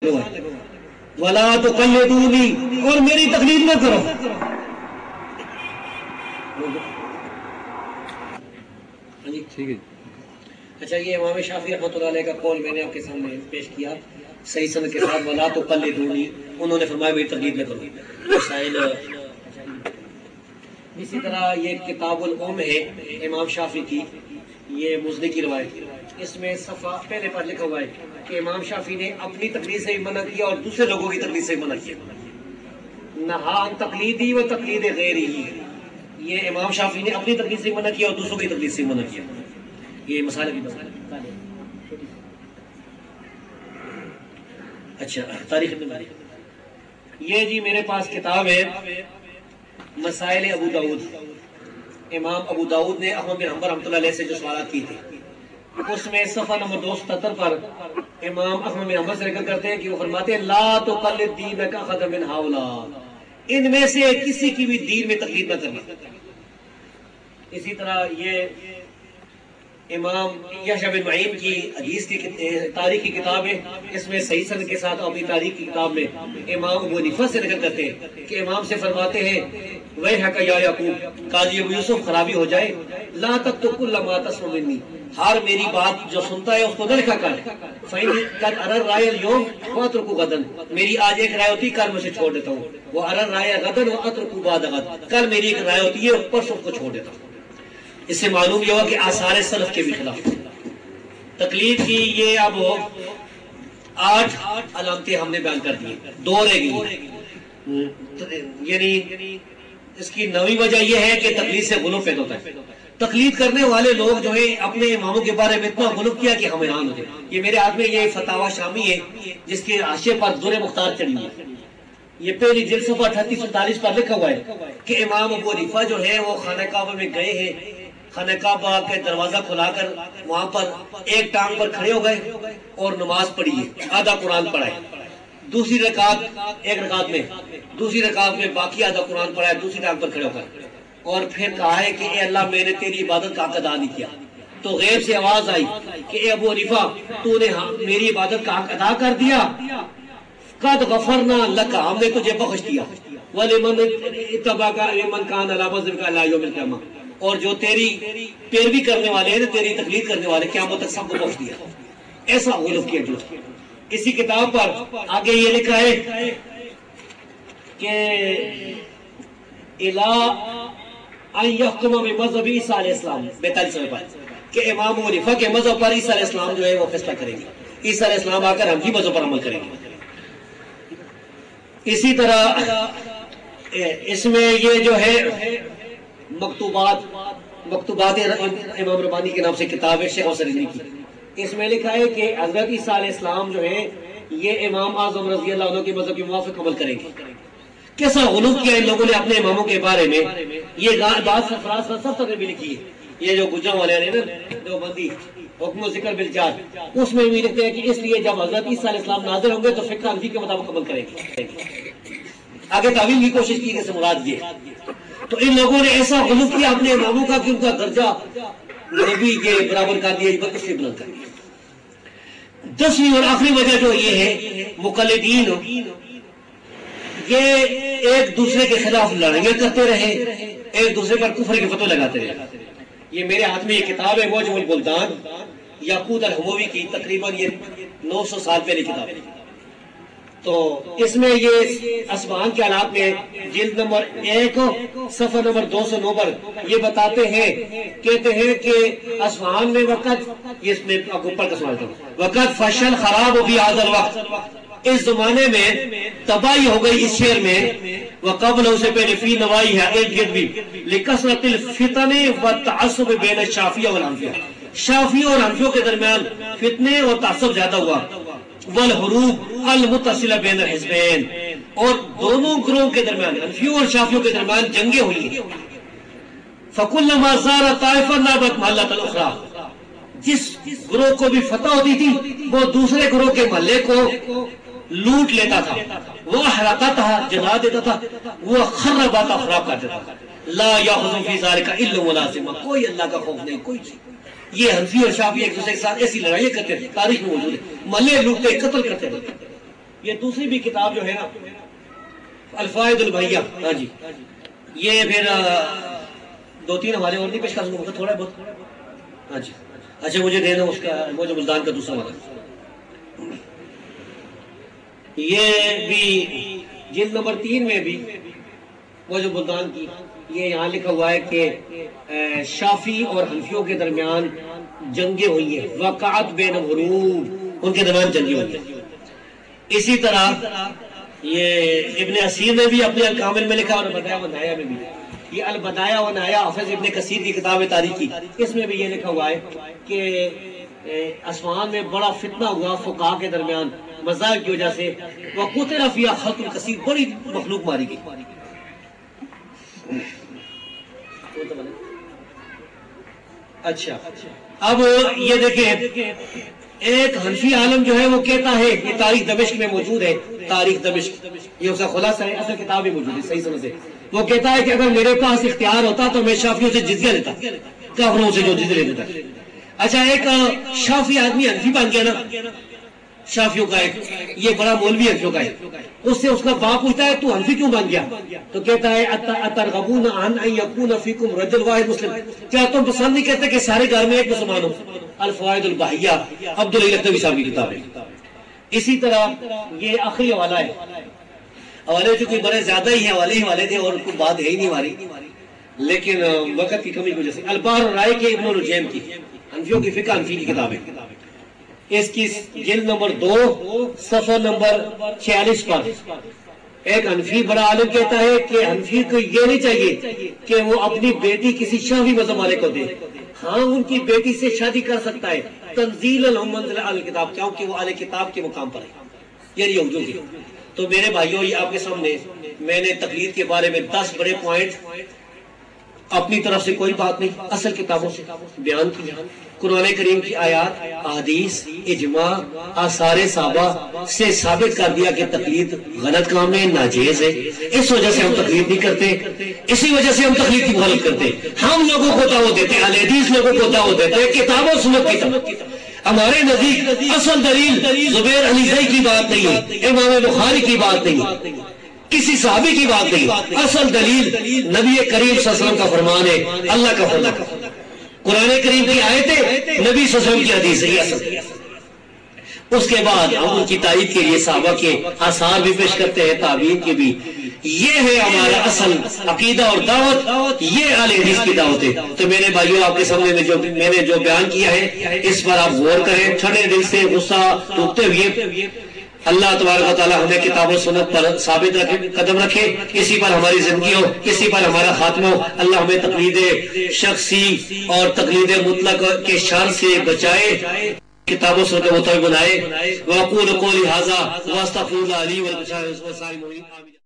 وَلَا تُقَلِّدُونِي، اور میری تقلید نہ کرو. ٹھیک ہے. اچھا، یہ امام شافعی رحمۃ اللہ علیہ کا قول میں نے آپ کے سامنے پیش کیا صحیح سند کے ساتھ. وَلَا تُقَلِّدُونِی، انہوں نے فرمایا میری تقلید نہ کرو. اسی طرح یہ کتاب الام ہے امام شافعی کی، یہ مزنی کی روایت، اس میں صفحہ پہلے پر لکھا ہوا ہے کہ امام شافعی نے اپنی تقلید سے بھی منع کیا اور دوسرے لوگوں کی تقلید سے بھی منع کیا. نہا عن تقلیدی و تقلید غیری، یہ امام شافعی نے اپنی تقلید سے منع کیا اور دوسروں کی تقلید سے منع کیا. یہ مسائل بھی مسئلہ. اچھا، تاریخ ابن مالک. یہ جی میرے پاس کتاب ہے مسائل ابو داؤد. امام ابو داؤد نے احمد بن حنبل رحمۃ اللہ علیہ سے جو سوالات کی تھے، اس میں صفحہ نمبر 277 پر امام احمد بن حنبل سے ذکر کرتے ہیں کہ وہ فرماتے ہیں لا تقلد دینک احد من ہؤلاء، ان میں سے کسی کی بھی دین میں تقلید نہ کرنا. اسی طرح یہ امام یحییٰ بن معین کی حدیث کی تاریخ کی کتاب ہے، اس میں صحیح سند کے ساتھ اپنی تاریخ کی کتاب میں امام ابو حنیفہ سے ذکر کرتے ہیں کہ امام سے فرماتے ہیں ویحک یا یعقوب، قاضی ابو یوسف خرابی ہو جائے، لا تکتب کل ما تسمع منی، ہر میری بات جو سنتا ہے اس کو نہ لکھا کر. فإنی قد ارى الرأي اليوم واترك غدا، میری آج ایک رائے ہوتی ہے کل میں اسے چھوڑ دیتا ہوں. وارى الرأي غدا واترك بعد غد، کل میری ایک رائے ہوتی ہے اور پرسوں کو چھوڑ دیتا ہوں. اس سے معلوم یہ ہوا کہ آثار سلف کے بھی خلاف تقلید کی. یہ اب 8 علامتیں ہم نے بیان کر دی، 2 رہ گئی. یعنی اس کی 9ویں وجہ یہ ہے کہ تقلید سے غلو پیدا ہوتا ہے. تقلید کرنے والے لوگ جو ہیں اپنے اماموں کے بارے میں اتنا غلو کیا کہ ہم حیران ہوتے. یہ میرے ہاتھ میں یہ فتاوی شامی ہے جس کے حاشیے پر در مختار چڑھی ہوئی ہے. یہ پہلی جلد صفحہ 38-39 پر لکھا ہوا ہے کہ امام ابو حنیفہ جو ہے وہ خانہ کعبہ میں گئے ہیں، خانہ کعبہ کے دروازہ کھلا کر وہاں پر ایک ٹانگ پر کھڑے ہو گئے اور نماز پڑھی ہے، آدھا قرآن پڑھا ہے. دوسری رکعت، ایک رکعت میں، دوسری رکعت میں باقی آدھا قرآن پڑھا ہے دوسری ٹانگ پر کھڑے ہو کر، اور پھر کہا ہے کہ اے اللہ میں نے تیری عبادت کا حق ادا نہیں کیا. تو غیب سے آواز آئی کہ اے ابو حنیفہ تو نے میری عبادت کا حق ادا کر دیا، قد غفرنا لک، ہم نے تجھے بخش دیا. وَلِمَنْ اتَّبَعَكَ مِمَّنْ كَانَ عَلَىٰ بَصِيرَةٍ إِلَىٰ يَوْمِ الْقِيَامَةِ، اور جو تیری پیروی کرنے والے ہیں، تیری تقلید کرنے والے، قیامت تک سب کو بخش دیا. ایسا غلو کیا جو. اسی کتاب پر آگے یہ لکھا ہے کہ اِلَىٰ أَن يَحْكُمَ بِمَذْهَبِ عِيسَىٰ علیہ السلام، 42 پر، کہ امام ابو حنیفہ کے مذہب پر عیسیٰ علیہ السلام جو ہے وہ فیصلہ کریں گے. عیسیٰ علیہ السلام آ کر ہم ہی مذہب پر عمل کریں گے. اسی طرح اس میں یہ جو ہے مکتوبات امام ربانی کے نام سے کتاب ہے شیخ سرینی کی، اس میں لکھا ہے کہ حضرت عیسیٰ علیہ السلام جو ہے یہ امام اعظم رضی اللہ عنہ کے مذہب کے موافق عمل کریں گے. کیسا غلو کیا ان لوگوں نے اپنے اماموں کے بارے میں. یہ بات سرفراز فلسفہ نے بھی لکھی ہے، یہ جو گجرا والے ہیں نا دیوبندی حکم و ذکر بالجاد، اس میں بھی لکھتے ہیں کہ اس لیے جب حضرت عیسیٰ علیہ السلام نازل ہوں گے تو فقہ حنفی کے مطابق عمل کریں گے. آگے تعویل کی کوشش کی کہ اس سے مراد یہ. تو ان لوگوں نے ایسا غلو کیا اپنے اماموں کا کہ ان کا درجہ نبی کے برابر کر دیا، اس سے بلند کر دیا. 10ویں اور آخری وجہ جو یہ ہے مقلدین یہ ایک دوسرے کے خلاف لڑائیاں کرتے رہے، ایک دوسرے پر کفر کے فتوے لگاتے رہے. یہ میرے ہاتھ میں یہ کتاب ہے موجم البلدان یاقوت الحموی کی، تقریباً یہ 900 سال پہلے کتاب ہے. تو اس میں یہ اصفہان کے حالات میں جلد نمبر 1 صفحہ نمبر 209 پر یہ بتاتے ہیں، کہتے ہیں کہ اصفہان میں اس میں آپ اوپر کا سوال تھا، وقت فشل خراب فی هذا الوقت، اس زمانے میں تباہی ہو گئی اس شہر میں، وقبل اسے پہلے فی نوائی ہے ایک گرد بھی، لکثرت الفتن والتعصب بین الشافعیہ والحنفیہ، شافعی اور حنفیوں کے درمیان فتنے اور تعصب زیادہ ہوا، والحروب المتصلہ بین الحزبین، اور دونوں گروہوں کے درمیان حنفیوں اور شافعیوں کے درمیان جنگیں ہوئی ہیں. فکلما زار طائفہ نابت محلۃ الاخری، جس گروہ کو بھی فتح ہوتی تھی وہ دوسرے گروہ کے محلے کو لوٹ لیتا تھا، وہ احرقتھا جلا دیتا تھا، وہ خربات خراب کر دیتا تھا. لا یاخذ فی ذلک الا ملازمہ، کوئی اللہ کا خوف نہیں، کوئی چیز. یہ حنفی اور شافعی ایک دوسرے کے ساتھ ایسی لڑائیاں کرتے تھے، تاریخ میں موجود ہے، محلے لوٹتے قتل کرتے تھے. یہ دوسری بھی کتاب جو ہے نا الفائد البحیہ، ہاں جی، یہ پھر 2-3 حوالے اور نہیں پیش کر سکوں، تھوڑا بہت، ہاں جی، اچھا مجھے دینا اس کا وہ جو بلدان کا دوسرا والا، یہ بھی جلد نمبر 3 میں بھی وہ جو بلدان کی، یہ یہاں لکھا ہوا ہے کہ شافی اور حنفیوں کے درمیان جنگیں ہوئی ہیں، وقعت بین الغروب، ان کے درمیان جنگیں ہوئی ہیں۔ اسی طرح یہ ابن اسیر نے بھی اپنے الکامل میں لکھا اور البدایہ و النہایہ میں بھی، یہ البدایہ و النہایہ حافظ ابن کثیر کی کتاب ہے تاریخ کی، اس میں بھی یہ لکھا ہوا ہے کہ اصفہان میں بڑا فتنہ ہوا فقہاء کے درمیان مذاہب کی وجہ سے، وقتل فیہا خلق کثیر، بڑی مخلوق ماری گئی۔ اچھا اب یہ دیکھیں، ایک حنفی عالم جو ہے وہ کہتا ہے، یہ تاریخ دمشق میں موجود ہے، تاریخ دمشق، یہ اس کا خلاصہ ہے، اصل کتاب بھی موجود ہے، صحیح سمجھ سے وہ کہتا ہے کہ اگر میرے پاس اختیار ہوتا تو میں شافیوں سے جزیہ لیتا، کافروں سے جو جزیہ لیتا۔ اچھا ایک شافی آدمی حنفی بن گیا نا، شافیوں کا ایک، یہ بڑا مولوی حنفیوں کا ہے، اس سے اس کا باپ پوچھتا ہے تو حنفی کیوں بن گیا؟ تو کہتا ہے اترغبون عن ان یکون فیکم رجل واحد مسلم، کیا تم پسند نہیں کرتے کہ سارے گھر میں ایک مسلمان ہو؟ الفوائد البحیہ عبداللہ لکھنوی صاحب کی کتاب ہے۔ اسی طرح یہ آخری حوالہ ہے، حوالے جو کوئی بڑے زیادہ ہی حوالے تھے اور کوئی بات ہے ہی نہیں ہماری، لیکن وقت کی کمی کی وجہ سے، البار الرائے کے ابن الرجیم کی، حنفیوں کی فقہ حنفی کی کتاب ہے، اس کی جلد نمبر 2 صفحہ نمبر 46 پر ایک حنفی بڑا عالم کہتا ہے کہ حنفی کو یہ نہیں چاہیے کہ وہ اپنی بیٹی کسی شافعی مذہب والے کو دے، ہاں ان کی بیٹی سے شادی کر سکتا ہے، تنزیل منزل اہل کتاب، کیونکہ وہ اہل کتاب کے مقام پر ہے، یعنی یہودیوں کے۔ تو میرے بھائیوں، یہ آپ کے سامنے میں نے تقلید کے بارے میں 10 بڑے پوائنٹ، اپنی طرف سے کوئی بات نہیں، اصل کتابوں سے بیان کی، قرآن کریم کی آیات، احادیث، اجماع، آثار صحابہ سے ثابت کر دیا کہ تقلید غلط کام ہے، ناجائز ہے، اس وجہ سے ہم تقلید نہیں کرتے، اسی وجہ سے ہم تقلید کی مخالفت کرتے، ہم لوگوں کو دعوت دیتے، اہل حدیث لوگوں کو دعوت دیتے کتاب و سنت کی طرف۔ ہمارے نزدیک اصل دلیل زبیر علی زئی کی بات نہیں ہے، امام بخاری کی بات نہیں ہے، کسی صحابی کی بات نہیں، اصل دلیل نبی کریم صلی اللہ علیہ وسلم کا فرمان ہے، اللہ کا فرمان، قرآن کریم کی آیتیں، نبی صلی اللہ علیہ وسلم کی حدیث ہے، یہ اصل۔ اس کے بعد ہم ان کی تائید کے لیے صحابہ کے آثار بھی پیش کرتے ہیں، تابعین کے بھی، یہ ہے ہمارا اصل عقیدہ اور دعوت، یہ اہل حدیث کی دعوت ہے۔ تو میرے بھائیوں، آپ کے سامنے میں نے جو بیان کیا ہے اس پر آپ غور کریں، ٹھنڈے دل سے، غصہ ٹوٹتے ہوئے۔ اللہ تبارک و تعالی ہمیں کتاب و سنت پر ثابت رکھے، قدم رکھے، اسی پر ہماری زندگی ہو، اسی پر ہمارا خاتمہ ہو۔ اللہ ہمیں تقلید شخصی اور تقلید مطلق کے شر سے بچائے، کتاب و سنت مطابق بنائے۔ وَأَقُولُ قَوْلِي هَٰذَا وَأَسْتَغْفِرُ اللَّهَ لِي وَلَكُمْ وَلِسَائِرِ الْمُؤْمِنِينَ۔